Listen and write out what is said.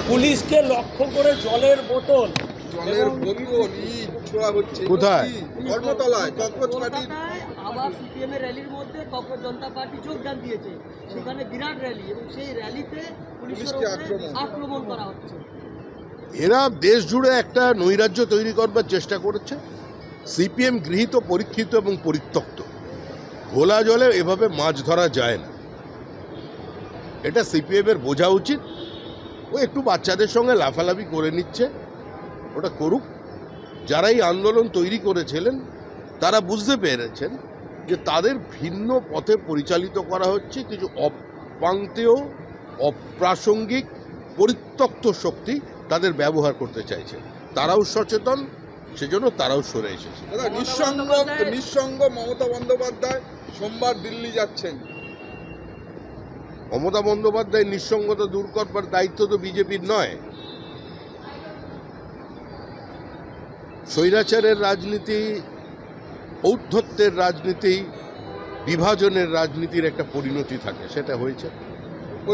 পুলিশকে লক্ষ্য করে জলের বোতল কোথায়? কর্মতলায় ককরোচ পার্টির আবার সিপিএমের র্যালির মধ্যে ককরোচ জনতা পার্টি যোগদান দিয়েছে, সেখানে বিরাট র্যালি এবং সেই র্যালিতে পুলিশের উপরে আক্রমণ করা হচ্ছে। এরা দেশ জুড়ে একটা নৈরাজ্য তৈরি করবার চেষ্টা করেছে। সিপিএম গৃহীত, পরীক্ষিত এবং পরিত্যক্ত। ঘোলা জলে এভাবে মাছ ধরা যায় না, এটা সিপিএমের বোঝা উচিত। ও একটু বাচ্চাদের সঙ্গে লাফালাফি করে নিচ্ছে, ওটা করুক। যারা এই আন্দোলন তৈরি করেছিলেন তারা বুঝতে পেরেছেন যে তাদের ভিন্ন পথে পরিচালিত করা হচ্ছে। কিছু অপ্রান্তীয়, অপ্রাসঙ্গিক, পরিত্যক্ত শক্তি তাদের ব্যবহার করতে চাইছে। তারাও সচেতন, সেজন্য তারাও সরে এসেছে। নিঃসঙ্গ মমতা বন্দ্যোপাধ্যায় সোমবার দিল্লি যাচ্ছেন। মমতা বন্দ্যোপাধ্যায় নিঃসঙ্গতা দূর করবার দায়িত্ব তো বিজেপির নয়। স্বৈরাচারের রাজনীতি, ঔদ্ধত্যের রাজনীতি, বিভাজনের রাজনীতির একটা পরিণতি থাকে, সেটা হয়েছে।